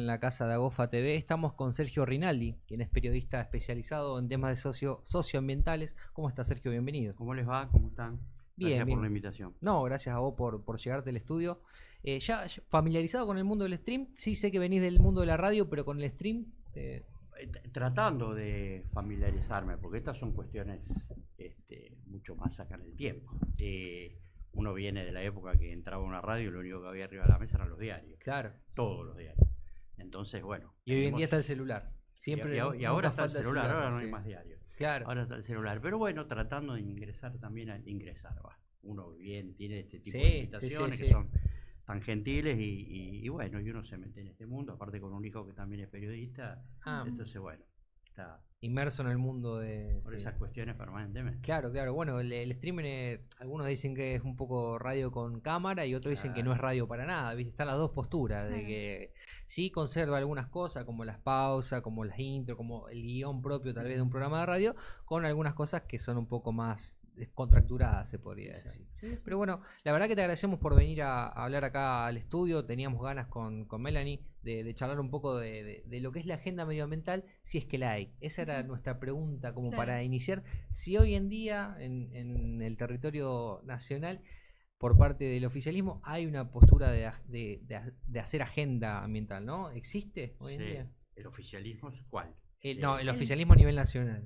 en la casa de Agofa TV. Estamos con Sergio Rinaldi, quien es periodista especializado en temas de socioambientales. ¿Cómo está, Sergio? Bienvenido. ¿Cómo les va? ¿Cómo están? Bien, Gracias bien. por la invitación. No, gracias a vos por llegarte al estudio. ¿Ya familiarizado con el mundo del stream? Sí, sé que venís del mundo de la radio, pero con el stream... Tratando de familiarizarme, porque estas son cuestiones mucho más acá en el tiempo. Uno viene de la época que entraba a una radio y lo único que había arriba de la mesa eran los diarios. Claro. Todos los diarios. Entonces, bueno. Y hoy en día está el celular. Siempre, y ahora está el celular, ahora no hay más diarios. Claro. Ahora está el celular. Pero bueno, tratando de ingresar también a ingresar. Uno bien tiene este tipo de invitaciones que son tan gentiles y bueno, y uno se mete en este mundo, aparte con un hijo que también es periodista, entonces bueno, está inmerso en el mundo de... por esas cuestiones permanentemente. Claro, claro, bueno, el streaming, algunos dicen que es un poco radio con cámara y otros dicen que no es radio para nada, ¿viste? Están las dos posturas, de que sí conserva algunas cosas, como las pausas, como las intros, como el guión propio tal vez de un programa de radio, con algunas cosas que son un poco más descontracturada, se podría decir. Pero bueno, la verdad que te agradecemos por venir a hablar acá al estudio. Teníamos ganas con Melanie de charlar un poco de lo que es la agenda medioambiental, si es que la hay. Esa era nuestra pregunta como para iniciar. Si hoy en día en el territorio nacional, por parte del oficialismo, hay una postura de hacer agenda ambiental, ¿no? ¿Existe hoy en día? ¿El oficialismo es cuál? No, el oficialismo a nivel nacional.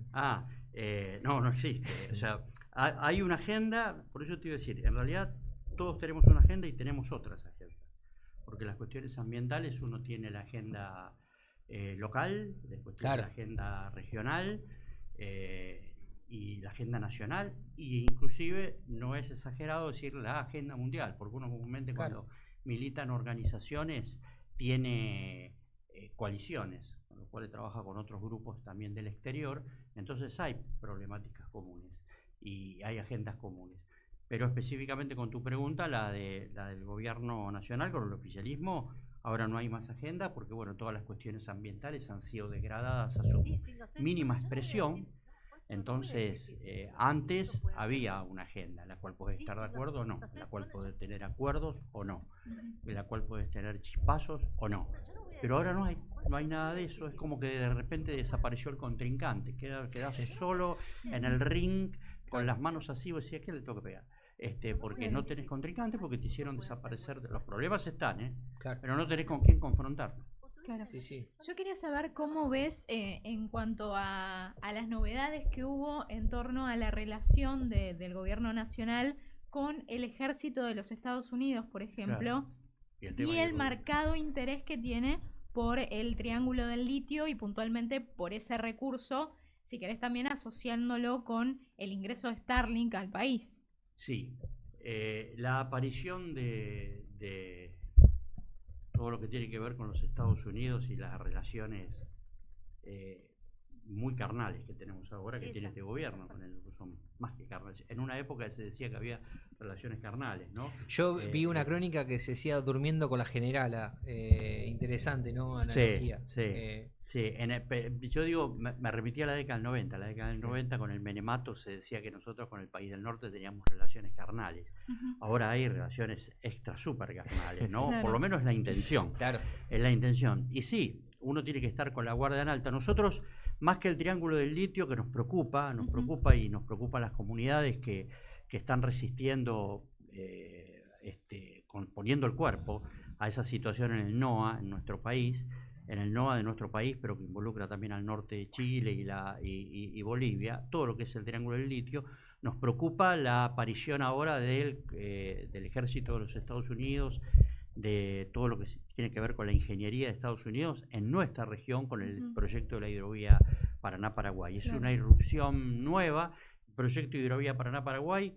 No existe. O sea, hay una agenda, por eso te iba a decir, en realidad todos tenemos una agenda y tenemos otras agendas, porque las cuestiones ambientales uno tiene la agenda local, después tiene la agenda regional y la agenda nacional, e inclusive no es exagerado decir la agenda mundial, porque uno comúnmente cuando milita en organizaciones tiene coaliciones, con los cuales trabaja con otros grupos también del exterior, entonces hay problemáticas comunes y hay agendas comunes. Pero específicamente con tu pregunta, la del gobierno nacional, con el oficialismo, ahora no hay más agenda porque bueno, todas las cuestiones ambientales han sido degradadas a su mínima expresión. Entonces, antes había una agenda en la cual podés estar de acuerdo o no, en la cual podés tener acuerdos o no, en la cual podés tener chispazos o no. Pero ahora no hay nada de eso, es como que de repente desapareció el contrincante, quedás solo en el ring con las manos así, vos decís, ¿a qué le tengo que pegar? Porque no tenés contrincante, porque te hicieron desaparecer. Los problemas están, pero no tenés con quién confrontarlo. Claro. Sí. Yo quería saber cómo ves en cuanto a las novedades que hubo en torno a la relación del gobierno nacional con el ejército de los Estados Unidos, por ejemplo, y el marcado interés que tiene por el Triángulo del Litio y puntualmente por ese recurso, si querés también asociándolo con el ingreso de Starlink al país. Sí, la aparición de todo lo que tiene que ver con los Estados Unidos y las relaciones muy carnales que tenemos ahora, que tiene este gobierno, son más que carnales. En una época se decía que había relaciones carnales, ¿no? Yo vi una crónica que se decía durmiendo con la generala, interesante, ¿no? Analogía. Sí. Yo digo, me remití a la década del 90. La década del 90 con el menemato se decía que nosotros con el país del norte teníamos relaciones carnales. Ahora hay relaciones extra super carnales, ¿no? Por lo menos es la intención. Es la intención. Y sí, uno tiene que estar con la guardia en alta. Nosotros, más que el Triángulo del Litio, que nos preocupa y nos preocupan las comunidades que están resistiendo, poniendo el cuerpo a esa situación en el NOA, en nuestro país, en el NOA de nuestro país, pero que involucra también al norte de Chile y Bolivia, todo lo que es el Triángulo del Litio. Nos preocupa la aparición ahora del ejército de los Estados Unidos, de todo lo que tiene que ver con la ingeniería de Estados Unidos en nuestra región con el proyecto de la hidrovía Paraná-Paraguay. Es una irrupción nueva. El proyecto de hidrovía Paraná-Paraguay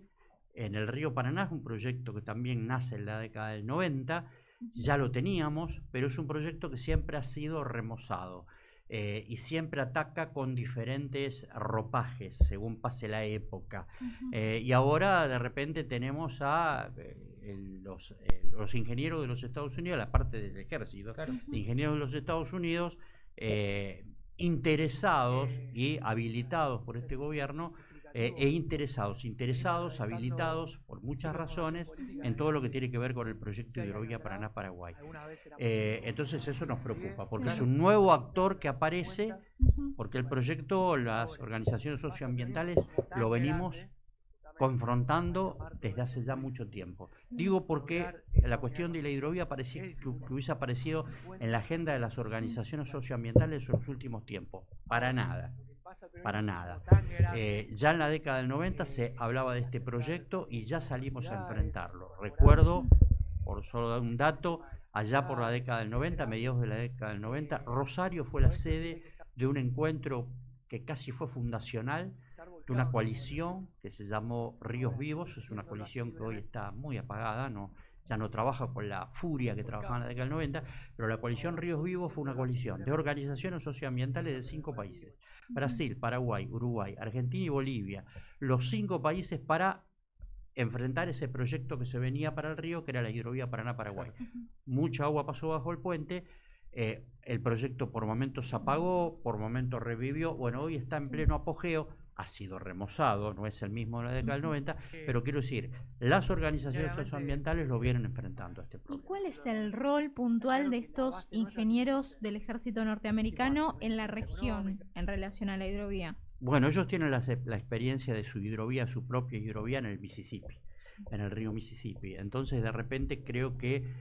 en el río Paraná es un proyecto que también nace en la década del 90, ya lo teníamos, pero es un proyecto que siempre ha sido remozado y siempre ataca con diferentes ropajes según pase la época. Y ahora de repente tenemos a los ingenieros de los Estados Unidos, la parte del ejército, de ingenieros de los Estados Unidos, interesados y habilitados por este gobierno interesados, habilitados por muchas razones en todo lo que tiene que ver con el proyecto de hidrovía Paraná-Paraguay. Entonces eso nos preocupa, porque es un nuevo actor que aparece, porque el proyecto, las organizaciones socioambientales lo venimos confrontando desde hace ya mucho tiempo. Digo porque la cuestión de la hidrovía parecía que hubiese aparecido en la agenda de las organizaciones socioambientales en los últimos tiempos. Para nada. Para nada. Ya en la década del 90 se hablaba de este proyecto y ya salimos a enfrentarlo. Recuerdo, por solo dar un dato, allá por la década del 90, mediados de la década del 90, Rosario fue la sede de un encuentro que casi fue fundacional, de una coalición que se llamó Ríos Vivos. Es una coalición que hoy está muy apagada, ya no trabaja con la furia que trabajaba en la década del 90, pero la coalición Ríos Vivos fue una coalición de organizaciones socioambientales de 5 países: Brasil, Paraguay, Uruguay, Argentina y Bolivia, los 5 países para enfrentar ese proyecto que se venía para el río, que era la hidrovía Paraná-Paraguay. Mucha agua pasó bajo el puente. El proyecto por momentos se apagó, por momentos revivió. Bueno, hoy está en pleno apogeo, ha sido remozado, no es el mismo de la década del 90, pero quiero decir, las organizaciones socioambientales lo vienen enfrentando a este problema. ¿Y cuál es el rol puntual de estos ingenieros del ejército norteamericano en la región en relación a la hidrovía? Bueno, ellos tienen la experiencia de su hidrovía, su propia hidrovía en el Mississippi, en el río Mississippi. Entonces, de repente, creo que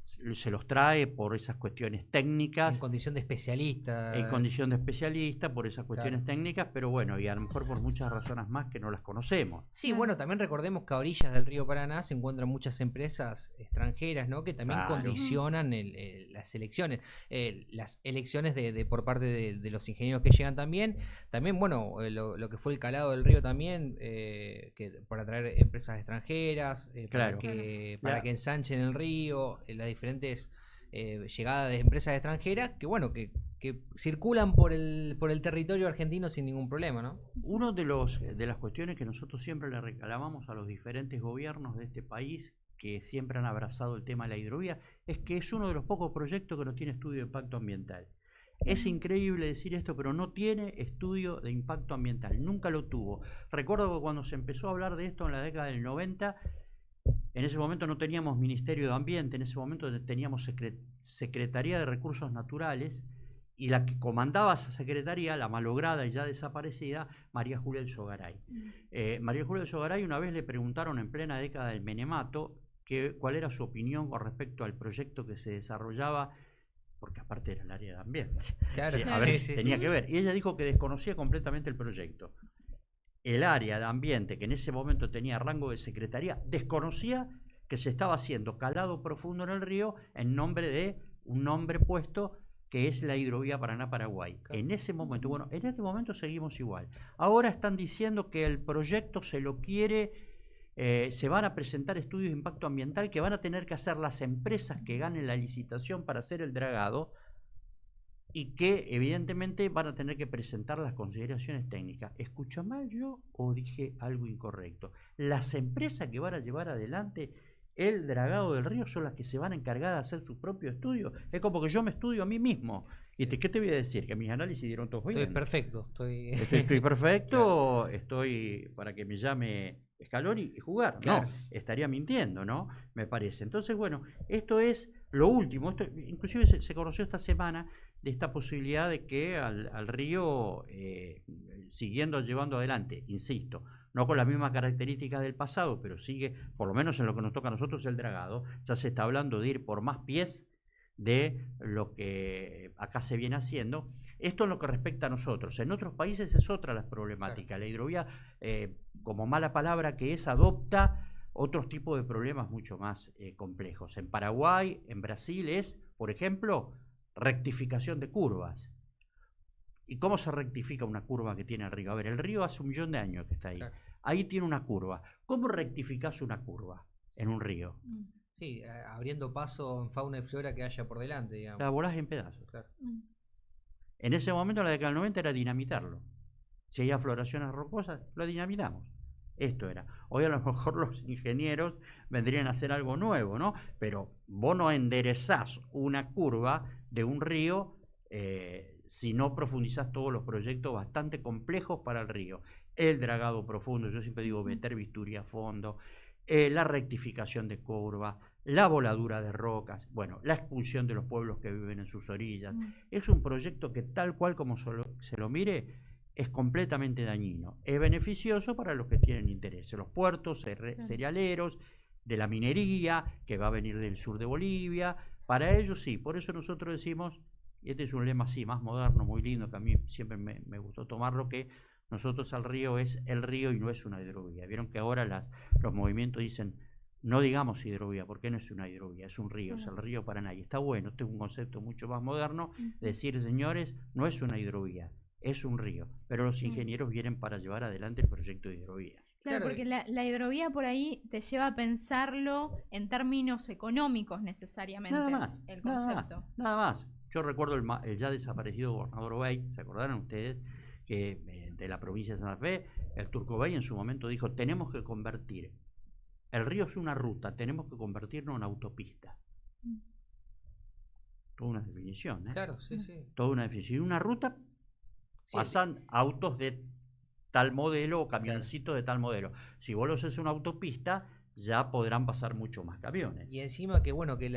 se los trae por esas cuestiones técnicas. En condición de especialista. En condición de especialista, por esas cuestiones técnicas, pero bueno, y a lo mejor por muchas razones más que no las conocemos. Sí, bueno, también recordemos que a orillas del río Paraná se encuentran muchas empresas extranjeras, ¿no? Que también condicionan las elecciones. Las elecciones por parte de los ingenieros que llegan también. También, bueno, lo que fue el calado del río también, que por atraer empresas extranjeras, para que ensanchen el río, las diferentes llegadas de empresas extranjeras que bueno, que circulan por el territorio argentino sin ningún problema, ¿no? Uno de las cuestiones que nosotros siempre le reclamamos a los diferentes gobiernos de este país, que siempre han abrazado el tema de la hidrovía, es que es uno de los pocos proyectos que no tiene estudio de impacto ambiental. Es increíble decir esto, pero no tiene estudio de impacto ambiental, nunca lo tuvo. Recuerdo que cuando se empezó a hablar de esto en la década del 90, en ese momento no teníamos Ministerio de Ambiente, en ese momento teníamos Secretaría de Recursos Naturales, y la que comandaba esa secretaría, la malograda y ya desaparecida, María Julia Elsogaray. María Julia Elsogaray, una vez le preguntaron en plena década del Menemato cuál era su opinión con respecto al proyecto que se desarrollaba, porque aparte era el área de ambiente. Claro, a ver si tenía que ver. Y ella dijo que desconocía completamente el proyecto. El área de ambiente, que en ese momento tenía rango de secretaría, desconocía que se estaba haciendo calado profundo en el río en nombre de un nombre puesto que es la hidrovía Paraná-Paraguay. En ese momento, bueno, en este momento seguimos igual. Ahora están diciendo que el proyecto se lo quiere, se van a presentar estudios de impacto ambiental que van a tener que hacer las empresas que ganen la licitación para hacer el dragado, y que evidentemente van a tener que presentar las consideraciones técnicas. ¿Escucho mal yo o dije algo incorrecto? Las empresas que van a llevar adelante el dragado del río son las que se van a encargar de hacer su propio estudio. Es como que yo me estudio a mí mismo. ¿Y qué te voy a decir? Que mis análisis dieron todos bien. Estoy perfecto. Estoy perfecto, claro. Estoy para que me llame Scaloni y jugar. Claro. No, estaría mintiendo, ¿no? Me parece. Entonces, bueno, esto es lo último. Esto, inclusive se conoció esta semana de esta posibilidad de que al río, siguiendo llevando adelante, insisto, no con las mismas características del pasado, pero sigue, por lo menos en lo que nos toca a nosotros, el dragado. Ya se está hablando de ir por más pies de lo que acá se viene haciendo. Esto en lo que respecta a nosotros. En otros países es otra la problemática. Claro. La hidrovía, como mala palabra que es, adopta otros tipos de problemas mucho más complejos. En Paraguay, en Brasil es, por ejemplo, rectificación de curvas. ¿Y cómo se rectifica una curva que tiene el río? A ver, el río hace 1.000.000 de años que está ahí. Claro. Ahí tiene una curva. ¿Cómo rectificás una curva en un río? Sí, abriendo paso en fauna y flora que haya por delante, digamos. La volás en pedazos. Claro. En ese momento, en la década del 90, era dinamitarlo. Si hay afloraciones rocosas, lo dinamitamos. Esto era. Hoy a lo mejor los ingenieros vendrían a hacer algo nuevo, ¿no? Pero vos no enderezás una curva de un río si no profundizás todos los proyectos bastante complejos para el río. el dragado profundo, yo siempre digo meter bisturí a fondo, la rectificación de curvas, la voladura de rocas, bueno, la expulsión de los pueblos que viven en sus orillas. Es un proyecto que tal cual como se lo mire, es completamente dañino. Es beneficioso para los que tienen interés, los puertos cerealeros, de la minería, que va a venir del sur de Bolivia. Para ellos sí, por eso nosotros decimos, y este es un lema así, más moderno, muy lindo, que a mí siempre me gustó tomarlo, que nosotros al río es el río y no es una hidrovía. Vieron que ahora los movimientos dicen, no digamos hidrovía, porque no es una hidrovía, es un río, es el río Paraná. Y está bueno, este es un concepto mucho más moderno, decir, señores, no es una hidrovía, es un río. Pero los ingenieros vienen para llevar adelante el proyecto de hidrovía. Claro, porque la hidrovía por ahí te lleva a pensarlo en términos económicos necesariamente. Nada más, el concepto. Nada más. Yo recuerdo el ya desaparecido gobernador Bey, ¿se acordaron ustedes? Que de la provincia de Santa Fe, el Turco Bey en su momento dijo, tenemos que convertir, el río es una ruta, tenemos que convertirlo en autopista. Toda una definición, ¿eh? Claro, sí, sí. Toda una definición. Una ruta Sí, pasan autos de tal modelo o camioncitos de tal modelo. Si vos lo haces una autopista, ya podrán pasar mucho más camiones. Y encima que bueno, que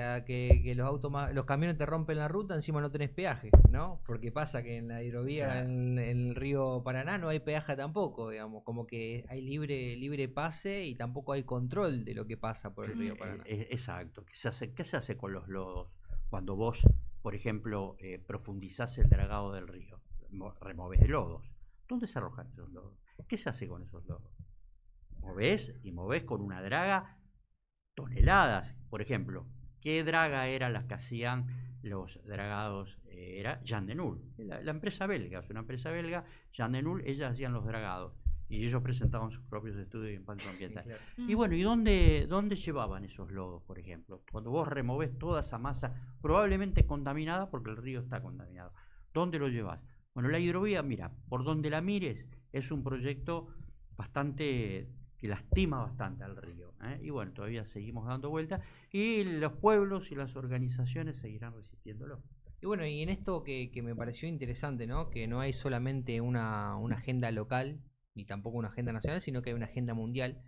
los camiones te rompen la ruta, encima no tenés peaje, ¿no? Porque pasa que en la hidrovía, Claro. en el río Paraná, no hay peaje tampoco, digamos, como que hay libre pase y tampoco hay control de lo que pasa por el río Paraná. Exacto. ¿Qué se hace con los lodos? Cuando vos, por ejemplo, profundizás el dragado del río, removés lodos. ¿Dónde se arrojan esos lodos? ¿Qué se hace con esos lodos? Movés y movés con una draga toneladas. Por ejemplo, ¿qué draga eran las que hacían los dragados? Era Jan de Nul, la empresa belga, es una empresa belga, Jan de Nul, ellas hacían los dragados y ellos presentaban sus propios estudios de impacto ambiental. Claro. Y bueno, ¿y dónde llevaban esos lodos, por ejemplo? Cuando vos removés toda esa masa, probablemente contaminada, porque el río está contaminado, ¿dónde lo llevas? Bueno, la hidrovía, mira, por donde la mires, es un proyecto bastante que lastima bastante al río, ¿eh? Y bueno, todavía seguimos dando vueltas y los pueblos y las organizaciones seguirán resistiéndolo. Y bueno, y en esto que me pareció interesante, ¿no? Que no hay solamente una agenda local, ni tampoco una agenda nacional, sino que hay una agenda mundial.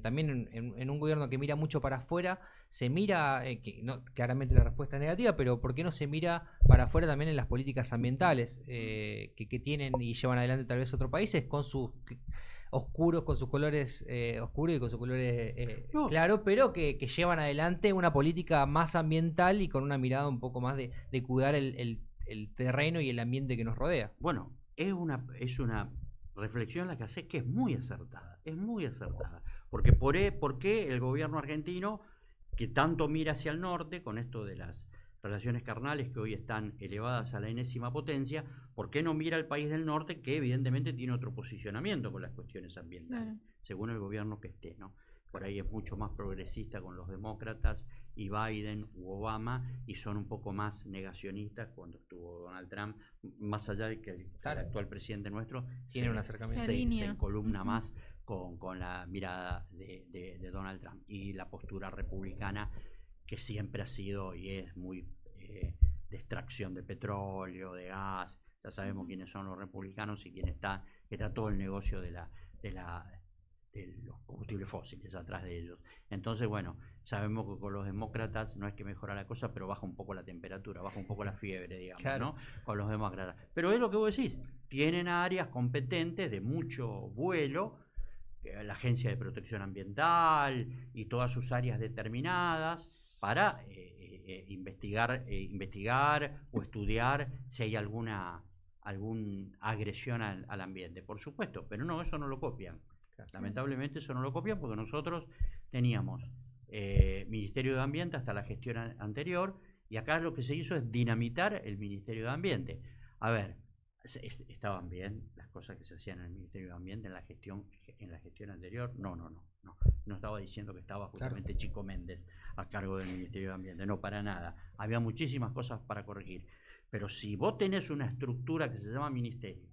También en un gobierno que mira mucho para afuera, se mira, que no, claramente la respuesta es negativa, pero ¿por qué no se mira para afuera también en las políticas ambientales que tienen y llevan adelante tal vez otros países con sus oscuros, con sus colores oscuros y con sus colores claros, pero que llevan adelante una política más ambiental y con una mirada un poco más de cuidar el terreno y el ambiente que nos rodea? Bueno, es una reflexión la que hace que es muy acertada, porque ¿por qué el gobierno argentino, que tanto mira hacia el norte con esto de las relaciones carnales que hoy están elevadas a la enésima potencia, ¿por qué no mira al país del norte que evidentemente tiene otro posicionamiento con las cuestiones ambientales, según el gobierno que esté, ¿no? Por ahí es mucho más progresista con los demócratas y Biden u Obama, y son un poco más negacionistas cuando estuvo Donald Trump, más allá de que el actual presidente nuestro tiene un acercamiento, se encolumna más con la mirada de Donald Trump y la postura republicana, que siempre ha sido y es muy de extracción de petróleo, de gas. Ya sabemos quiénes son los republicanos y quién está todo el negocio de los combustibles fósiles atrás de ellos. Entonces, bueno, sabemos que con los demócratas no es que mejora la cosa, pero baja un poco la temperatura, baja un poco la fiebre, digamos, claro, ¿no? Con los demócratas. Pero es lo que vos decís, tienen áreas competentes de mucho vuelo, la Agencia de Protección Ambiental y todas sus áreas determinadas para investigar o estudiar si hay alguna agresión al ambiente, por supuesto, pero no, eso no lo copian. Lamentablemente eso no lo copian porque nosotros teníamos Ministerio de Ambiente hasta la gestión anterior, y acá lo que se hizo es dinamitar el Ministerio de Ambiente. A ver, ¿estaban bien las cosas que se hacían en el Ministerio de Ambiente en la gestión anterior? No estaba diciendo que estaba justamente Chico Méndez a cargo del Ministerio de Ambiente, no, para nada. Había muchísimas cosas para corregir. Pero si vos tenés una estructura que se llama ministerio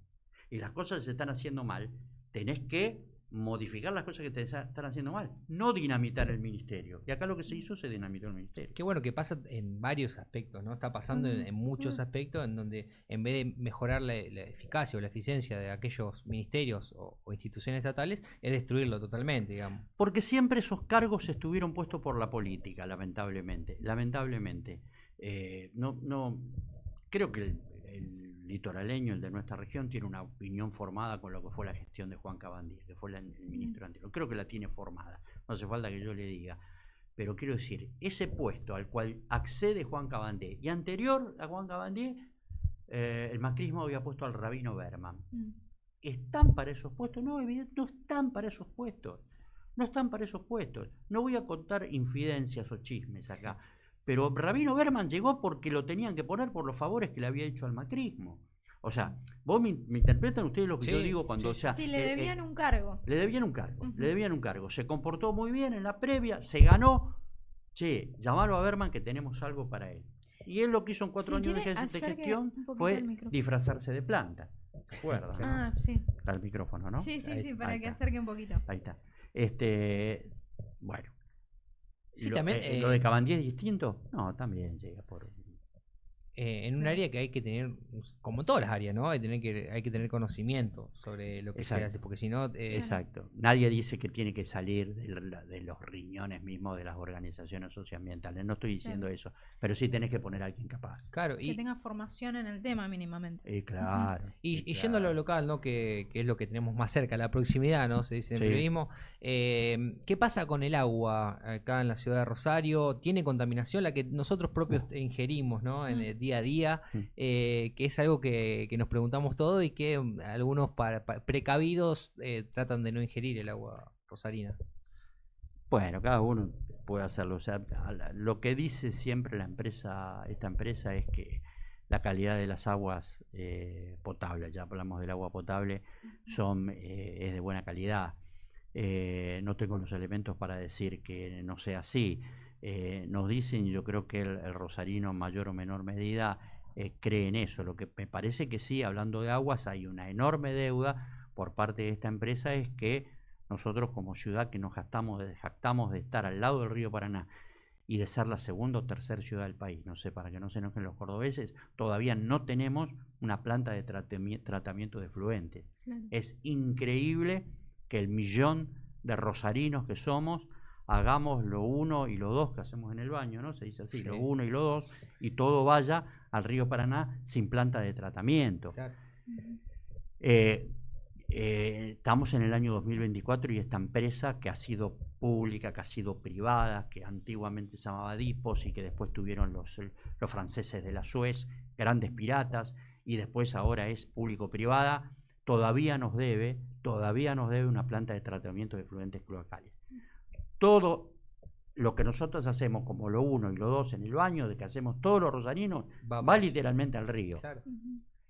y las cosas se están haciendo mal, tenés que modificar las cosas que te están haciendo mal, no dinamitar el ministerio. Y acá lo que se hizo, se dinamitó el ministerio. Qué bueno que pasa en varios aspectos, ¿no? Está pasando en muchos aspectos en donde en vez de mejorar la eficacia o la eficiencia de aquellos ministerios o instituciones estatales, es destruirlo totalmente, digamos. Porque siempre esos cargos estuvieron puestos por la política, lamentablemente. Lamentablemente. No, creo que el litoraleño, el de nuestra región, tiene una opinión formada con lo que fue la gestión de Juan Cabandier, que fue el ministro anterior. Creo que la tiene formada, no hace falta que yo le diga. Pero quiero decir, ese puesto al cual accede Juan Cabandier, y anterior a Juan Cabandier, el macrismo había puesto al Rabino Berman. ¿Están para esos puestos? No, evidentemente no están para esos puestos. No están para esos puestos. No voy a contar infidencias o chismes acá. Pero Rabino Berman llegó porque lo tenían que poner por los favores que le había hecho al macrismo. O sea, vos me interpretan ustedes lo que yo digo cuando... Sí, le debían un cargo. Le debían un cargo, le debían un cargo. Se comportó muy bien en la previa, se ganó. Che, llamalo a Berman que tenemos algo para él. Y él lo que hizo en 4 años de gestión fue disfrazarse de planta. ¿Te acuerdas? Ah, ¿no? Sí. Está el micrófono, ¿no? Sí, para que acerque un poquito. Ahí está. Bueno. Sí, lo, también, ¿Lo de Cabandier es distinto? No, también llega por... en un área que hay que tener, como en todas las áreas, ¿no? Hay que tener conocimiento sobre lo que se hace, porque si no... Exacto. Nadie dice que tiene que salir de los riñones mismos de las organizaciones socioambientales. No estoy diciendo eso, pero sí tenés que poner a alguien capaz. Claro, que tenga formación en el tema mínimamente. Claro. Y yendo a lo local, ¿no? Que es lo que tenemos más cerca, la proximidad, ¿no? Se dice en el periodismo. ¿Qué pasa con el agua acá en la ciudad de Rosario? ¿Tiene contaminación la que nosotros propios ingerimos, ¿no? En el día a día, que es algo que nos preguntamos todo y que algunos precavidos tratan de no ingerir el agua rosarina? Bueno, cada uno puede hacerlo. O sea, lo que dice siempre esta empresa es que la calidad de las aguas potables, ya hablamos del agua potable, es de buena calidad. No tengo los elementos para decir que no sea así. Nos dicen, y yo creo que el rosarino en mayor o menor medida cree en eso. Lo que me parece que sí, hablando de aguas, hay una enorme deuda por parte de esta empresa, es que nosotros como ciudad que nos jactamos de estar al lado del río Paraná y de ser la segunda o tercera ciudad del país, no sé, para que no se enojen los cordobeses, todavía no tenemos una planta de tratamiento de efluentes. Claro. Es increíble que el millón de rosarinos que somos hagamos lo 1 y lo 2 que hacemos en el baño, ¿no? Se dice así, lo 1 y lo 2, y todo vaya al río Paraná sin planta de tratamiento. Claro. Estamos en el año 2024 y esta empresa, que ha sido pública, que ha sido privada, que antiguamente se llamaba Dipos y que después tuvieron los franceses de la Suez, grandes piratas, y después ahora es público-privada, todavía nos debe una planta de tratamiento de efluentes cloacales. Todo lo que nosotros hacemos como lo 1 y lo 2 en el baño, de que hacemos todos los rosarinos, va literalmente al río. Claro.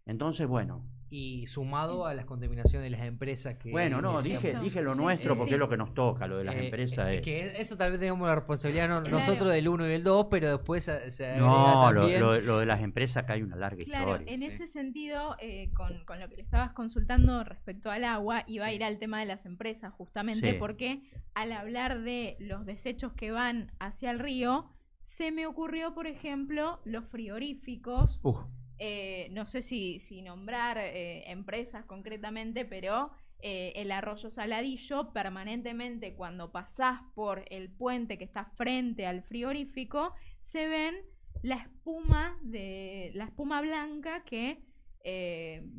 Entonces, bueno. Y sumado a las contaminaciones de las empresas que... Bueno, no, dije lo nuestro porque es lo que nos toca, lo de las empresas. Que eso tal vez tengamos la responsabilidad nosotros del 1 y del 2, pero después se no, también... lo de las empresas acá hay una larga historia. En ese sentido, con lo que le estabas consultando respecto al agua, iba a ir al tema de las empresas, justamente porque al hablar de los desechos que van hacia el río, se me ocurrió, por ejemplo, los frigoríficos... no sé si nombrar empresas concretamente, pero el Arroyo Saladillo, permanentemente cuando pasás por el puente que está frente al frigorífico, se ven la espuma blanca que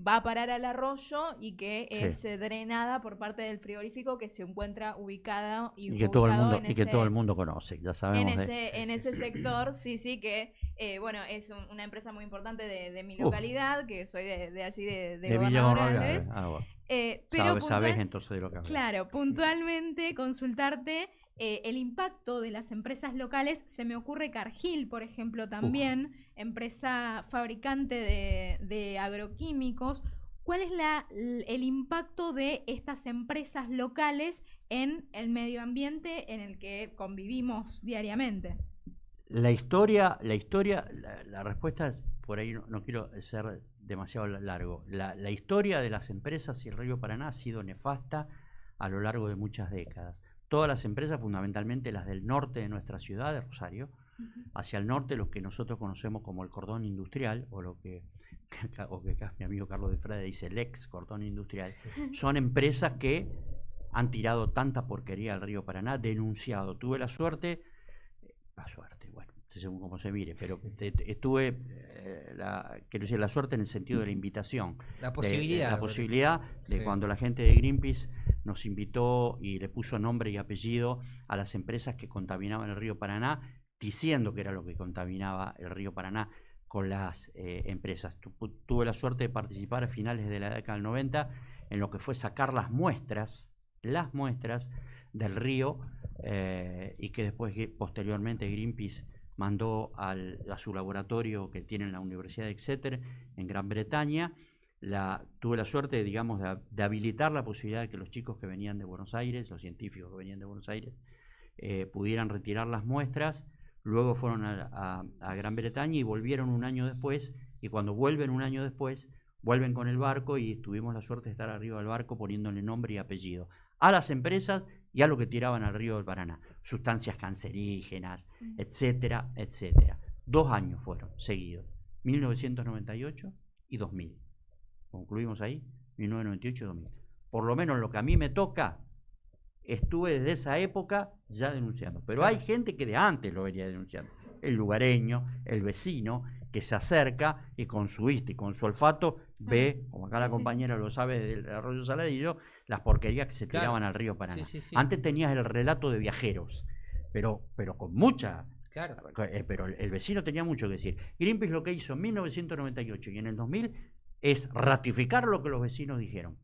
va a parar al arroyo y que es drenada por parte del frigorífico que se encuentra ubicado y que todo el mundo conoce, ya sabemos en ese sector, que bueno, es una empresa muy importante de mi localidad, que soy de allí de Gobernador Galvez. Pero sabes entonces de lo que hablas. Claro, puntualmente consultarte el impacto de las empresas locales. Se me ocurre Cargill, por ejemplo, también, empresa fabricante de agroquímicos. ¿Cuál es el impacto de estas empresas locales en el medio ambiente en el que convivimos diariamente? La respuesta es, por ahí no quiero ser demasiado largo. La historia de las empresas y el río Paraná ha sido nefasta a lo largo de muchas décadas. Todas las empresas, fundamentalmente las del norte de nuestra ciudad, de Rosario, hacia el norte, lo que nosotros conocemos como el cordón industrial, o lo que acá mi amigo Carlos de Frade dice el ex cordón industrial, son empresas que han tirado tanta porquería al río Paraná, denunciado. Tuve la suerte, bueno, según como se mire, pero estuve, quiero decir, la suerte en el sentido de la invitación. La posibilidad. La posibilidad de sí. Cuando la gente de Greenpeace nos invitó y le puso nombre y apellido a las empresas que contaminaban el río Paraná, diciendo que era lo que contaminaba el río Paraná con las empresas. Tuve la suerte de participar a finales de la década del 90 en lo que fue sacar las muestras del río y que después, posteriormente, Greenpeace mandó a su laboratorio que tiene en la Universidad de Exeter, en Gran Bretaña. Tuve la suerte, digamos, de habilitar la posibilidad de que los chicos que venían de Buenos Aires, los científicos que venían de Buenos Aires, pudieran retirar las muestras. Luego fueron a Gran Bretaña y volvieron un año después, y cuando vuelven un año después, vuelven con el barco y tuvimos la suerte de estar arriba del barco poniéndole nombre y apellido a las empresas y a lo que tiraban al río del Paraná, sustancias cancerígenas, etcétera, etcétera. 2 años fueron seguidos, 1998 y 2000. Concluimos ahí, 1998 y 2000. Por lo menos lo que a mí me toca, estuve desde esa época ya denunciando, pero hay gente que de antes lo venía denunciando, el lugareño, el vecino, que se acerca y con su vista y con su olfato ve, como acá la compañera lo sabe del arroyo Saladillo, las porquerías que se tiraban al río Paraná. Antes tenías el relato de viajeros, pero con mucha... pero el vecino tenía mucho que decir. Greenpeace lo que hizo en 1998 y en el 2000 es ratificar lo que los vecinos dijeron.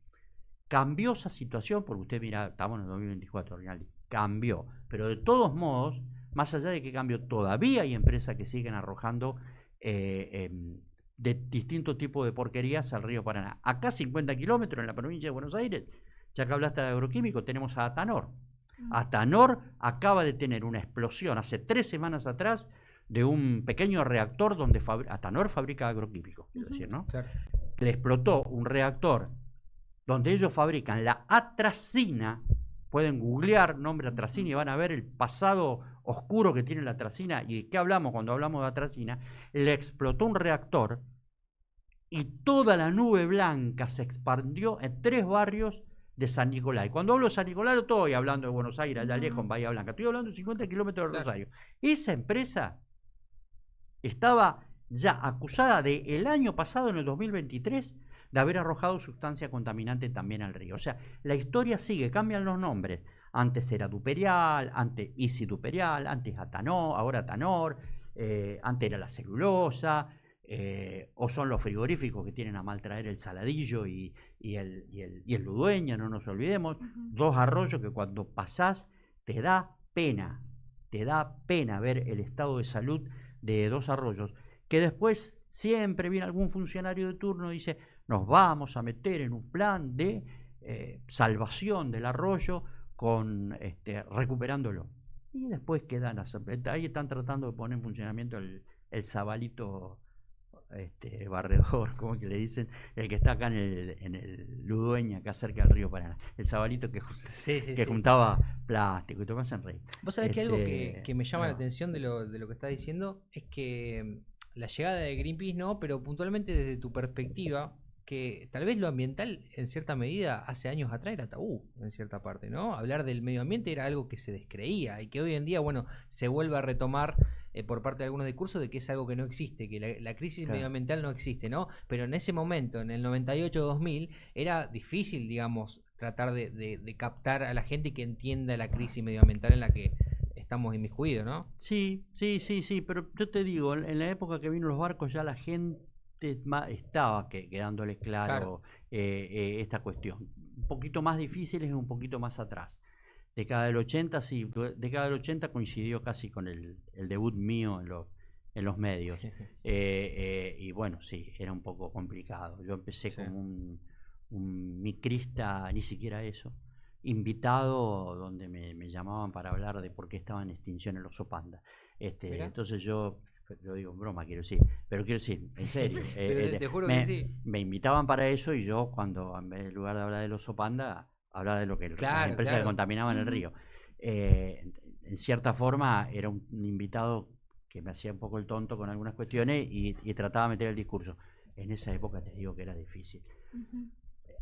Cambió esa situación, porque usted mira, estamos en el 2024, Rinaldi, cambió, pero de todos modos, más allá de que cambió, todavía hay empresas que siguen arrojando de distintos tipos de porquerías al río Paraná. Acá 50 kilómetros en la provincia de Buenos Aires, ya que hablaste de agroquímico, tenemos a Atanor. Atanor acaba de tener una explosión hace 3 semanas atrás de un pequeño reactor donde Atanor fabrica agroquímicos, quiero decir, ¿no? Claro. Le explotó un reactor donde ellos fabrican la atracina. Pueden googlear nombre atracina y van a ver el pasado oscuro que tiene la atracina. ¿Y de qué hablamos cuando hablamos de atracina? Le explotó un reactor y toda la nube blanca se expandió en 3 barrios de San Nicolás. Cuando hablo de San Nicolás no estoy hablando de Buenos Aires, allá lejos en Bahía Blanca. Estoy hablando de 50 kilómetros de Rosario. Esa empresa estaba ya acusada el año pasado, en el 2023, de haber arrojado sustancia contaminante también al río. O sea, la historia sigue, cambian los nombres. Antes era Duperial, antes Easy Duperial, antes Atanor, ahora Atanor, antes era la celulosa, o son los frigoríficos que tienen a mal traer el Saladillo y el Ludueña, no nos olvidemos. 2 arroyos que cuando pasás te da pena ver el estado de salud de 2 arroyos, que después siempre viene algún funcionario de turno y dice: nos vamos a meter en un plan de salvación del arroyo recuperándolo. Y después quedan ahí están tratando de poner en funcionamiento el sabalito barredor, como que le dicen, el que está acá en el Ludueña, acá cerca del río Paraná. El sabalito que juntaba plástico y todo, más en rey. Vos sabés que algo que me llama la atención de lo que estás diciendo es que la llegada de Greenpeace no, pero puntualmente desde tu perspectiva, que tal vez lo ambiental en cierta medida hace años atrás era tabú en cierta parte, ¿no? Hablar del medio ambiente era algo que se descreía y que hoy en día, bueno, se vuelve a retomar por parte de algunos discursos de que es algo que no existe, que la crisis medioambiental no existe, ¿no? Pero en ese momento, en el 98-2000, era difícil, digamos, tratar de captar a la gente que entienda la crisis medioambiental en la que estamos inmiscuidos, ¿no? Sí, pero yo te digo, en la época que vino los barcos ya la gente estaba quedándoles claro. Esta cuestión. Un poquito más difícil es un poquito más atrás. Década del 80, sí, década del 80 coincidió casi con el debut mío en los medios. Y bueno, sí, era un poco complicado. Yo empecé como un micrista, ni siquiera eso, invitado, donde me llamaban para hablar de por qué estaba en extinción el oso panda. Entonces yo digo en broma, quiero decir, pero quiero decir, en serio. Te juro que sí. Me invitaban para eso y yo, cuando en lugar de hablar del oso panda, hablaba de lo que las Claro, empresas que claro. contaminaban el río. En cierta forma era un invitado que me hacía un poco el tonto con algunas cuestiones y trataba de meter el discurso. En esa época te digo que era difícil. Ujú.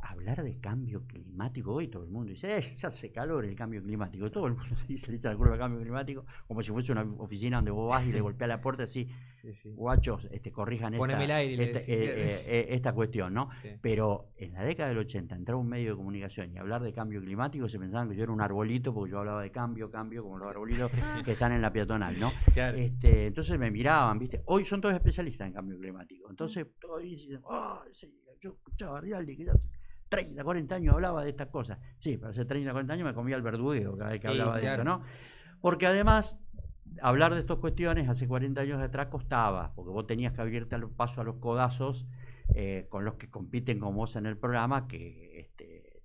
Hablar de cambio climático, hoy todo el mundo dice, ya hace calor el cambio climático, todo el mundo dice, le echa la culpa al cambio climático, como si fuese una oficina donde vos vas y le golpeas la puerta así, Sí, sí. guachos, corrijan Poneme el aire, le decía. esta cuestión, ¿no? Sí. Pero en la década del 80 entrar a un medio de comunicación y hablar de cambio climático, se pensaban que yo era un arbolito, porque yo hablaba de cambio, como los arbolitos Ah, que están en la peatonal, ¿no? Claro. Entonces me miraban, ¿viste? Hoy son todos especialistas en cambio climático, entonces todos dicen, sí, yo escuchaba a Rialdi que ya hace 30, 40 años hablaba de estas cosas. Sí, pero hace 30, 40 años me comía el verdugueo cada vez que Sí, hablaba de claro. eso, ¿no? Porque además, hablar de estas cuestiones hace 40 años atrás costaba, porque vos tenías que abrirte al paso a los codazos con los que compiten con vos en el programa, que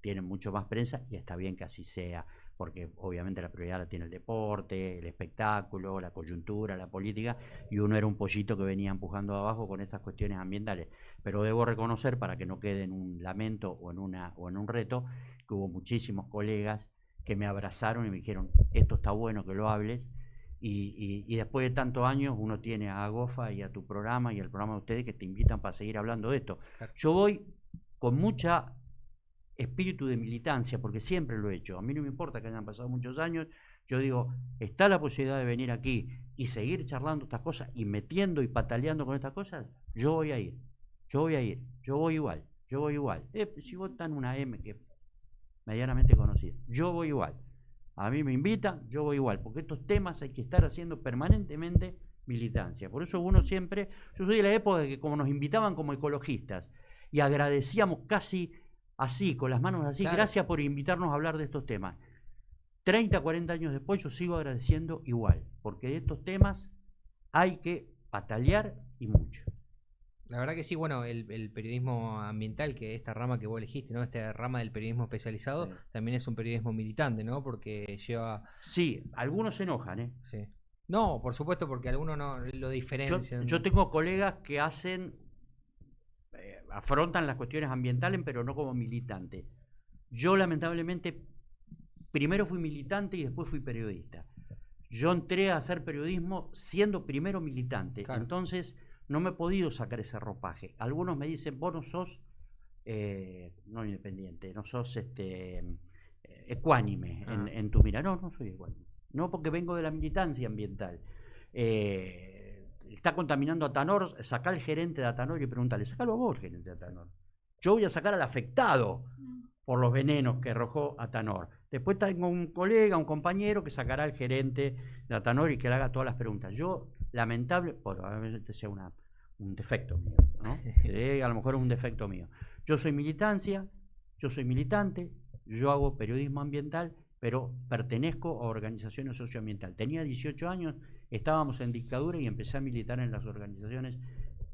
tienen mucho más prensa, y está bien que así sea, porque obviamente la prioridad la tiene el deporte, el espectáculo, la coyuntura, la política, y uno era un pollito que venía empujando abajo con estas cuestiones ambientales. Pero debo reconocer, para que no quede en un lamento o en un reto, que hubo muchísimos colegas que me abrazaron y me dijeron, esto está bueno que lo hables, y después de tantos años uno tiene a Gofa y a tu programa y al programa de ustedes que te invitan para seguir hablando de esto. Claro. Yo voy con mucha espíritu de militancia, porque siempre lo he hecho. A mí no me importa que hayan pasado muchos años. Yo digo, está la posibilidad de venir aquí y seguir charlando estas cosas y metiendo y pataleando con estas cosas, yo voy a ir. Yo voy a ir. Yo voy igual. Yo voy igual. Si vos estás en una M que es medianamente conocida, yo voy igual. A mí me invitan, yo voy igual, porque estos temas hay que estar haciendo permanentemente militancia. Por eso uno siempre, yo soy de la época de que como nos invitaban como ecologistas y agradecíamos casi así, con las manos así, Claro. gracias por invitarnos a hablar de estos temas. 30, 40 años después yo sigo agradeciendo igual, porque de estos temas hay que patalear y mucho. La verdad que sí, bueno, el periodismo ambiental, que esta rama que vos elegiste, ¿no? Esta rama del periodismo especializado, Sí. también es un periodismo militante, ¿no? Porque lleva... Sí, algunos se enojan, ¿eh? Sí. No, por supuesto, porque algunos no lo diferencian. Yo tengo colegas que hacen, afrontan las cuestiones ambientales, pero no como militantes. Yo lamentablemente primero fui militante y después fui periodista. Yo entré a hacer periodismo siendo primero militante, Claro. entonces no me he podido sacar ese ropaje. Algunos me dicen, vos no sos, no independiente, no sos ecuánime en tu mira. No, no soy ecuánime. No, porque vengo de la militancia ambiental. Está contaminando Atanor, saca al gerente de Atanor y pregúntale, sacalo a vos, el gerente de Atanor. Yo voy a sacar al afectado por los venenos que arrojó Atanor. Después tengo un colega, un compañero que sacará al gerente de Atanor y que le haga todas las preguntas. Yo, probablemente sea un defecto mío, ¿no? A lo mejor es un defecto mío. Yo soy militancia, yo soy militante, yo hago periodismo ambiental, pero pertenezco a organizaciones socioambientales. Tenía 18 años, estábamos en dictadura y empecé a militar en las organizaciones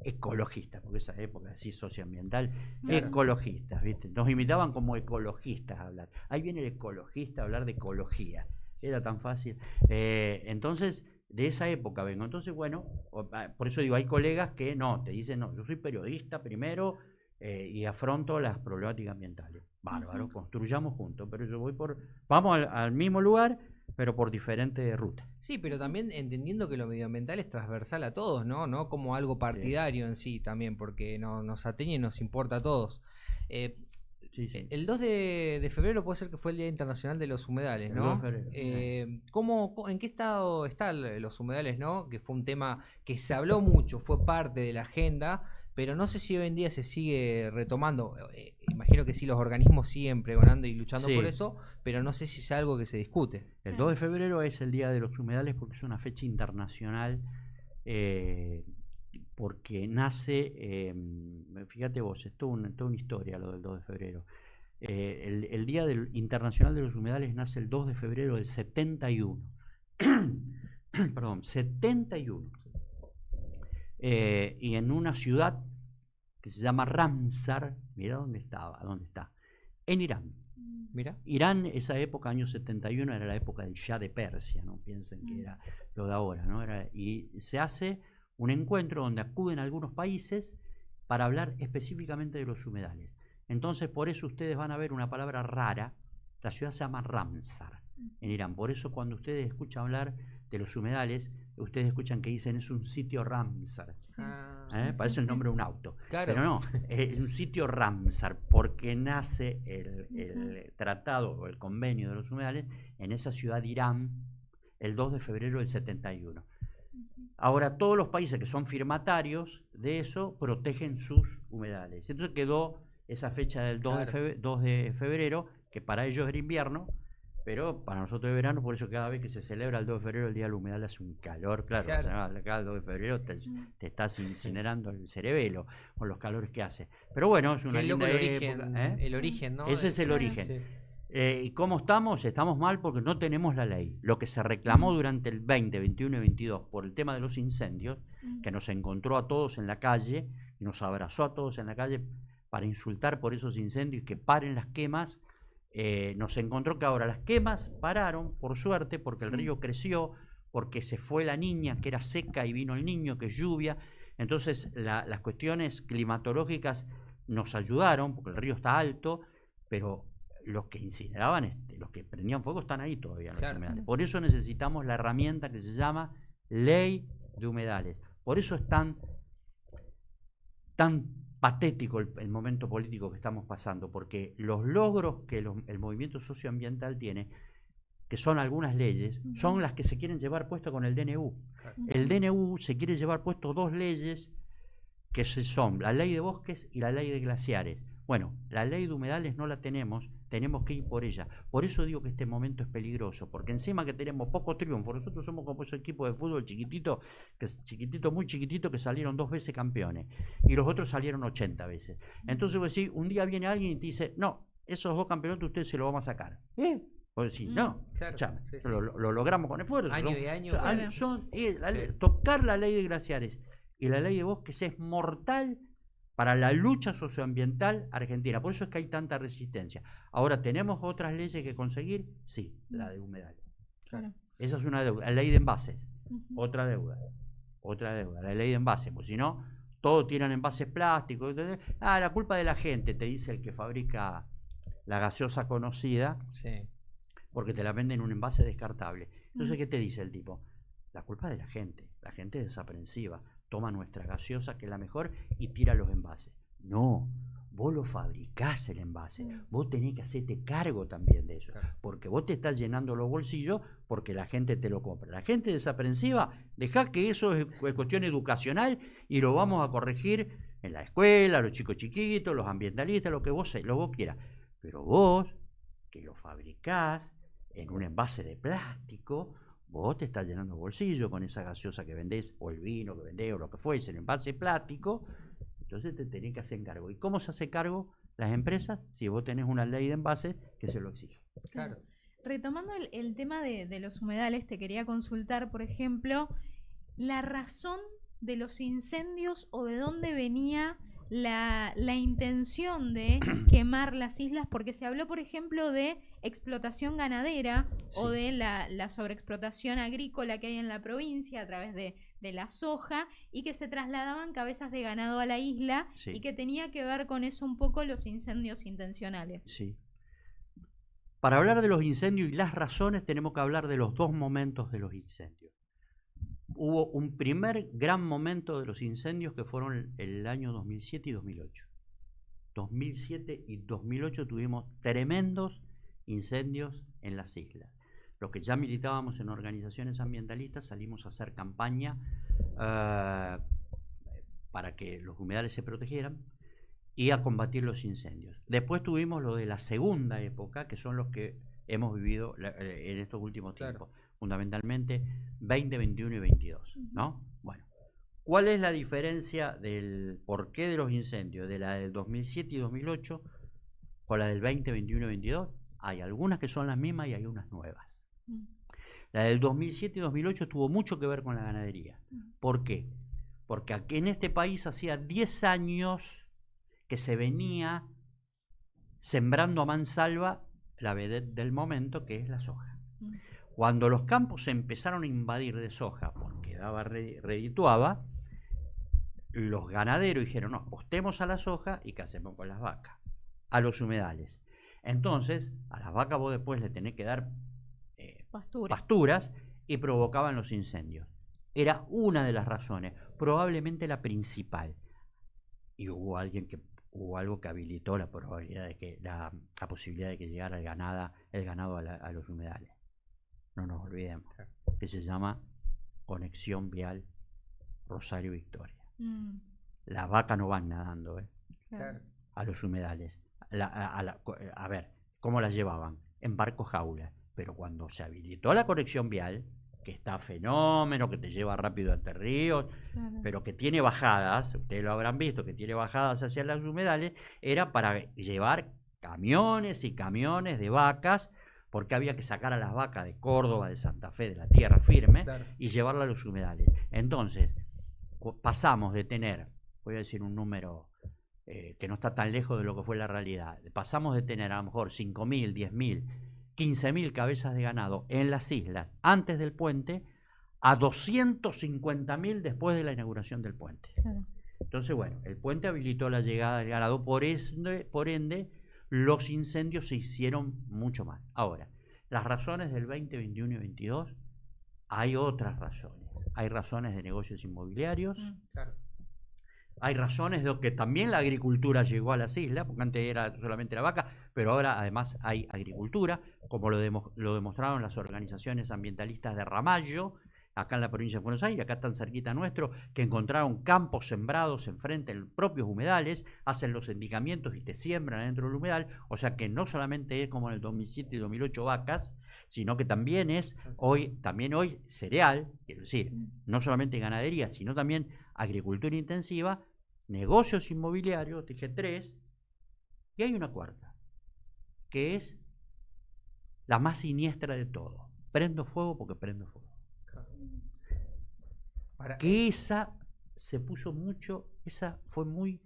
ecologistas, porque esa época así socioambiental, Claro. ecologistas, ¿viste? Nos invitaban como ecologistas a hablar. Ahí viene el ecologista a hablar de ecología. Era tan fácil. Entonces, de esa época vengo. Entonces, bueno, por eso digo, hay colegas que no, te dicen, no, yo soy periodista primero y afronto las problemáticas ambientales. Bárbaro, construyamos juntos, pero yo vamos al mismo lugar, pero por diferentes rutas. Sí, pero también entendiendo que lo medioambiental es transversal a todos, ¿no? No como algo partidario en sí también, porque nos atañe y nos importa a todos. Sí, sí. El 2 de febrero puede ser que fue el Día Internacional de los Humedales, El ¿no? 2 de febrero, ¿En qué estado están los humedales, no? Que fue un tema que se habló mucho, fue parte de la agenda, pero no sé si hoy en día se sigue retomando. Imagino que sí, los organismos siguen pregonando y luchando Sí. por eso, pero no sé si es algo que se discute. El 2 de febrero es el Día de los Humedales porque es una fecha internacional, porque nace, fíjate vos, es toda una historia lo del 2 de febrero. El Día Internacional de los Humedales nace el 2 de febrero del 71. Perdón, 71. Y en una ciudad que se llama Ramsar, mira dónde está, en Irán. Mira. Irán, esa época, año 71, era la época del Shah de Persia, no piensen que era lo de ahora, ¿no? Y se hace un encuentro donde acuden algunos países para hablar específicamente de los humedales. Entonces, por eso ustedes van a ver una palabra rara La ciudad se llama Ramsar, en Irán. Por eso cuando ustedes escuchan hablar de los humedales, ustedes escuchan que dicen es un sitio Ramsar. Sí. Parece el nombre de un auto. Claro. Pero no, es un sitio Ramsar, porque nace el tratado o el convenio de los humedales en esa ciudad de Irán el 2 de febrero del 71. Ahora todos los países que son firmatarios de eso protegen sus humedales. Entonces quedó esa fecha del 2 de febrero, que para ellos era invierno, pero para nosotros es verano, por eso cada vez que se celebra el 2 de febrero el Día del Humedal hace un calor, claro. Acá el 2 de febrero te estás incinerando el cerebelo con los calores que hace. Pero bueno, es una linda época. El origen, ¿no? Ese es el origen. Sí. ¿Y cómo estamos? Estamos mal porque no tenemos la ley. Lo que se reclamó durante el 20, 21 y 22 por el tema de los incendios, que nos encontró a todos en la calle, nos abrazó a todos en la calle para insultar por esos incendios y que paren las quemas, nos encontró que ahora las quemas pararon, por suerte, porque el río creció, porque se fue la niña, que era seca, y vino el niño, que es lluvia. Entonces las cuestiones climatológicas nos ayudaron, porque el río está alto, pero los que incineraban, los que prendían fuego están ahí todavía en los humedales. Por eso necesitamos la herramienta que se llama Ley de Humedales. Por eso es tan patético el momento político que estamos pasando, porque los logros que el movimiento socioambiental tiene, que son algunas leyes, son las que se quieren llevar puesto con el DNU. El DNU se quiere llevar puesto dos leyes que son la ley de bosques y la ley de glaciares. Bueno, la ley de humedales no la tenemos que ir por ella. Por eso digo que este momento es peligroso, porque encima que tenemos poco triunfo, nosotros somos como ese equipo de fútbol chiquitito, muy chiquitito, que salieron 2 veces campeones, y los otros salieron 80 veces. Entonces vos decís, un día viene alguien y te dice, no, esos 2 campeonatos ustedes se los vamos a sacar. Vos decís, no, lo logramos con esfuerzo. Año y año. Tocar la ley de glaciares y la ley de bosques es mortal para la lucha socioambiental argentina. Por eso es que hay tanta resistencia. Ahora, ¿tenemos otras leyes que conseguir? Sí, la de humedales. Esa es una deuda. La ley de envases, otra deuda. La ley de envases, porque si no, todos tiran envases plásticos. La culpa de la gente, te dice el que fabrica la gaseosa conocida, porque te la venden en un envase descartable. Entonces, ¿qué te dice el tipo? La culpa es de la gente es desaprensiva. Toma nuestra gaseosa, que es la mejor, y tira los envases. No, vos lo fabricás el envase. Vos tenés que hacerte cargo también de eso. Porque vos te estás llenando los bolsillos porque la gente te lo compra. La gente desaprensiva, dejá que eso es cuestión educacional y lo vamos a corregir en la escuela, los chicos chiquitos, los ambientalistas, lo que vos quieras. Pero vos, que lo fabricás en un envase de plástico, vos te estás llenando el bolsillo con esa gaseosa que vendés, o el vino que vendés, o lo que fuese, en envase plástico. Entonces te tenés que hacer cargo. ¿Y cómo se hace cargo las empresas? Si vos tenés una ley de envases que se lo exige. Claro. Retomando el tema de los humedales, te quería consultar, por ejemplo, la razón de los incendios o de dónde venía la intención de quemar las islas, porque se habló, por ejemplo, de explotación ganadera o de la sobreexplotación agrícola que hay en la provincia a través de la soja, y que se trasladaban cabezas de ganado a la isla, y que tenía que ver con eso un poco los incendios intencionales. Sí. Para hablar de los incendios y las razones, tenemos que hablar de los dos momentos de los incendios. Hubo un primer gran momento de los incendios que fueron el año 2007 y 2008. 2007 y 2008 tuvimos tremendos incendios en las islas. Los que ya militábamos en organizaciones ambientalistas salimos a hacer campaña para que los humedales se protegieran y a combatir los incendios. Después tuvimos lo de la segunda época, que son los que hemos vivido en estos últimos tiempos. Fundamentalmente 20, 21 y 22, ¿no? Bueno, ¿cuál es la diferencia del porqué de los incendios de la del 2007 y 2008 con la del 20, 21 y 22? Hay algunas que son las mismas y hay unas nuevas. La del 2007 y 2008 tuvo mucho que ver con la ganadería. ¿Por qué? Porque aquí en este país hacía 10 años que se venía sembrando a mansalva la vedette del momento, que es la soja. Cuando los campos se empezaron a invadir de soja porque redituaba, los ganaderos dijeron, no, apostemos a la soja y ¿qué hacemos con las vacas? A los humedales. Entonces, a las vacas vos después le tenés que dar Pastura. pasturas y provocaban los incendios. Era una de las razones, probablemente la principal. Y hubo algo que habilitó la probabilidad de que la posibilidad de que llegara el ganado a los humedales. No nos olvidemos, que se llama conexión vial Rosario Victoria. Las vacas no van nadando Claro. a los humedales. A ver, ¿cómo las llevaban? En barcos jaulas. Pero cuando se habilitó la conexión vial, que está fenómeno, que te lleva rápido entre ríos, Claro. pero que tiene bajadas, ustedes lo habrán visto, que tiene bajadas hacia los humedales, era para llevar camiones y camiones de vacas, porque había que sacar a las vacas de Córdoba, de Santa Fe, de la tierra firme, y llevarlas a los humedales. Entonces, pasamos de tener, voy a decir un número que no está tan lejos de lo que fue la realidad, pasamos de tener a lo mejor 5.000, 10.000, 15.000 cabezas de ganado en las islas antes del puente a 250.000 después de la inauguración del puente. Claro. Entonces, bueno, el puente habilitó la llegada del ganado, por ende, los incendios se hicieron mucho más. Ahora, las razones del 20, 21 y 22, hay otras razones. Hay razones de negocios inmobiliarios, Claro. hay razones de que también la agricultura llegó a las islas, porque antes era solamente la vaca, pero ahora además hay agricultura, como lo demostraron las organizaciones ambientalistas de Ramallo, acá en la provincia de Buenos Aires, acá tan cerquita nuestro, que encontraron campos sembrados enfrente de los propios humedales, hacen los indicamientos y te siembran dentro del humedal, o sea que no solamente es como en el 2007 y 2008 vacas, sino que también hoy cereal, quiero decir, no solamente ganadería, sino también agricultura intensiva, negocios inmobiliarios, dije 3, y hay una cuarta, que es la más siniestra de todo. Prendo fuego porque prendo fuego. Que esa se puso mucho, esa fue muy,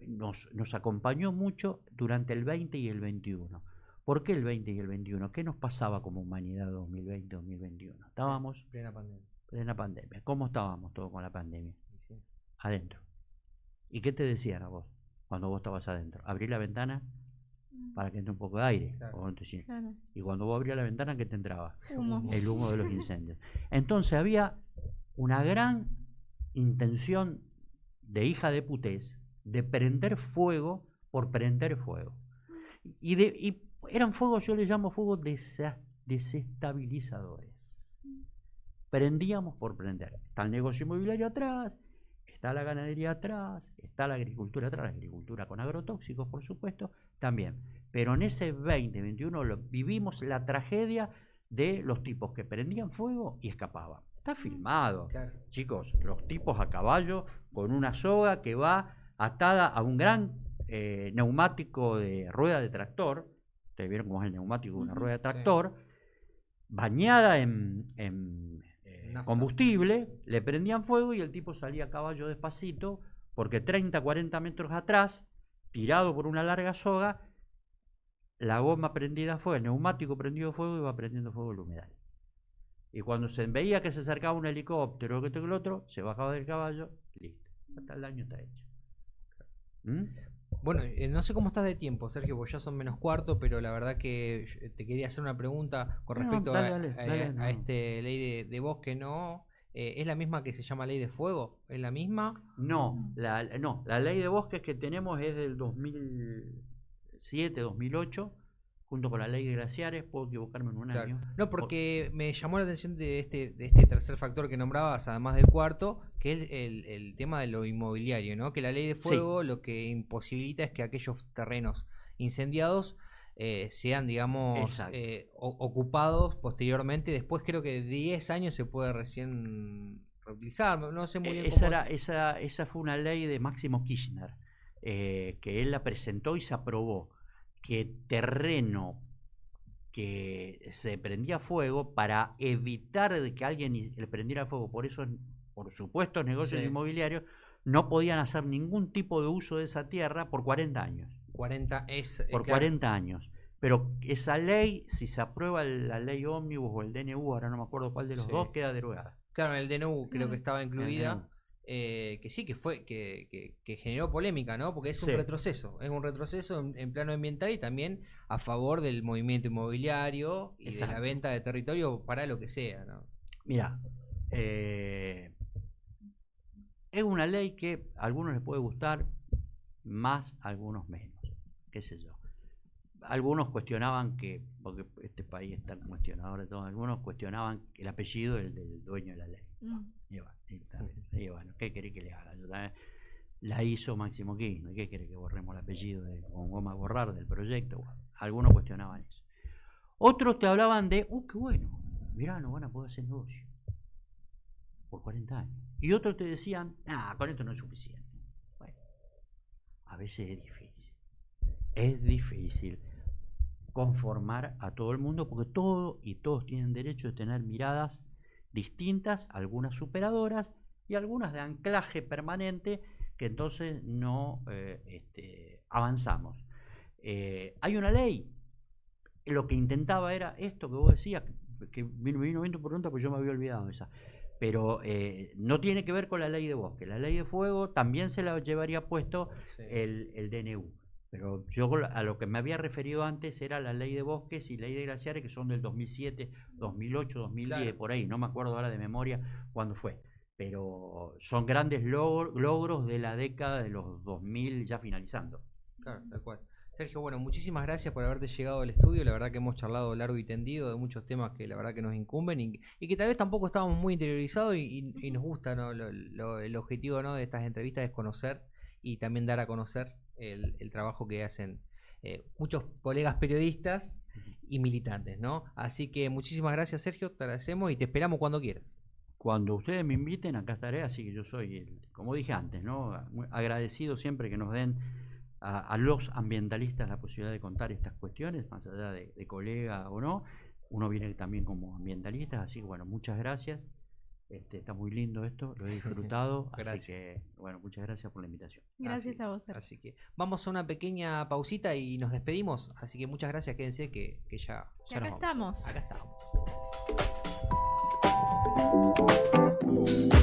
nos acompañó mucho durante el 20 y el 21. ¿Por qué el 20 y el 21? ¿Qué nos pasaba como humanidad 2020-2021? Estábamos plena pandemia. ¿Cómo estábamos todos con la pandemia? Adentro. ¿Y qué te decían a vos cuando vos estabas adentro? Abrí la ventana para que entre un poco de aire. Claro. Y cuando vos abrías la ventana, ¿qué te entraba? Humo. El humo de los incendios. Entonces había una gran intención de hija de putés de prender fuego por prender fuego. Y eran fuegos, yo les llamo fuegos desestabilizadores. Prendíamos por prender. Está el negocio inmobiliario atrás, está la ganadería atrás, está la agricultura atrás, la agricultura con agrotóxicos, por supuesto, también. Pero en ese 2021 vivimos la tragedia de los tipos que prendían fuego y escapaban. Está filmado, claro. Chicos, los tipos a caballo con una soga que va atada a un gran neumático de rueda de tractor. Ustedes vieron cómo es el neumático de una rueda de tractor, bañada en combustible, le prendían fuego y el tipo salía a caballo despacito, porque 30, 40 metros atrás, tirado por una larga soga, la goma prendida a fuego, el neumático prendido a fuego, iba prendiendo fuego el humedal. Y cuando se veía que se acercaba un helicóptero o que el otro, se bajaba del caballo, listo, hasta el daño está hecho. Bueno, no sé cómo estás de tiempo, Sergio, porque ya son menos cuarto, pero la verdad que te quería hacer una pregunta con respecto a este ley de bosque, ¿no? ¿Es la misma que se llama ley de fuego? ¿Es la misma? No, la ley de bosques que tenemos es del 2007, 2008, junto con la ley de glaciares, puedo equivocarme en un año. No, porque me llamó la atención de este tercer factor que nombrabas, además del cuarto, que es el tema de lo inmobiliario, ¿no? Que la ley de fuego lo que imposibilita es que aquellos terrenos incendiados sean, digamos, ocupados posteriormente. Después creo que 10 años se puede recién reutilizar, no sé muy bien cómo... Esa fue una ley de Máximo Kirchner, que él la presentó y se aprobó, que terreno que se prendía fuego, para evitar de que alguien le prendiera fuego, por eso, por supuesto, negocios inmobiliarios, no podían hacer ningún tipo de uso de esa tierra por 40 años. 40 años. Pero esa ley, si se aprueba la ley ómnibus o el DNU, ahora no me acuerdo cuál de los dos, queda derogada. Claro, el DNU creo que estaba incluida. que sí, que generó polémica, ¿no? Porque es un Sí. retroceso, en plano ambiental y también a favor del movimiento inmobiliario y de la Exacto. venta de territorio para lo que sea, ¿no? Mira, es una ley que a algunos les puede gustar más, a algunos menos, qué sé yo. Algunos cuestionaban porque este país es tan cuestionador de todo, algunos cuestionaban el apellido del dueño de la ley. Y bueno, ¿qué querés que le haga? Yo también la hizo Máximo Kirchner, ¿qué querés que borremos el apellido con goma a borrar del proyecto? Bueno, algunos cuestionaban eso. Otros te hablaban de, qué bueno, mirá, no van a poder hacer negocio por 40 años. Y otros te decían, con esto no es suficiente. Bueno, a veces es difícil conformar a todo el mundo porque todos tienen derecho de tener miradas distintas, algunas superadoras y algunas de anclaje permanente, que entonces no avanzamos. Hay una ley, lo que intentaba era esto que vos decías, que vino por pregunta, pues yo me había olvidado de esa, pero no tiene que ver con la ley de bosque. La ley de fuego también se la llevaría puesto el DNU. Pero yo a lo que me había referido antes era la ley de bosques y ley de glaciares, que son del 2007, 2008, 2010, claro, por ahí, no me acuerdo ahora de memoria cuándo fue. Pero son grandes logros de la década de los 2000 ya finalizando. Claro, tal cual. Sergio, bueno, muchísimas gracias por haberte llegado al estudio. La verdad que hemos charlado largo y tendido de muchos temas que la verdad que nos incumben y que tal vez tampoco estábamos muy interiorizados y nos gusta, ¿no? El objetivo, ¿no?, de estas entrevistas es conocer y también dar a conocer el trabajo que hacen muchos colegas periodistas y militantes, ¿no? Así que muchísimas gracias, Sergio, te agradecemos y te esperamos cuando quieras. Cuando ustedes me inviten, acá estaré, así que yo soy, como dije antes, ¿no?, muy agradecido siempre que nos den a los ambientalistas la posibilidad de contar estas cuestiones, más allá de colega o no. Uno viene también como ambientalista, así que bueno, muchas gracias. Está muy lindo esto, lo he disfrutado, así que bueno, muchas gracias por la invitación. Gracias a vos. Así que vamos a una pequeña pausita y nos despedimos, así que muchas gracias, quédense que ya acá nos vamos. estamos. Acá estamos.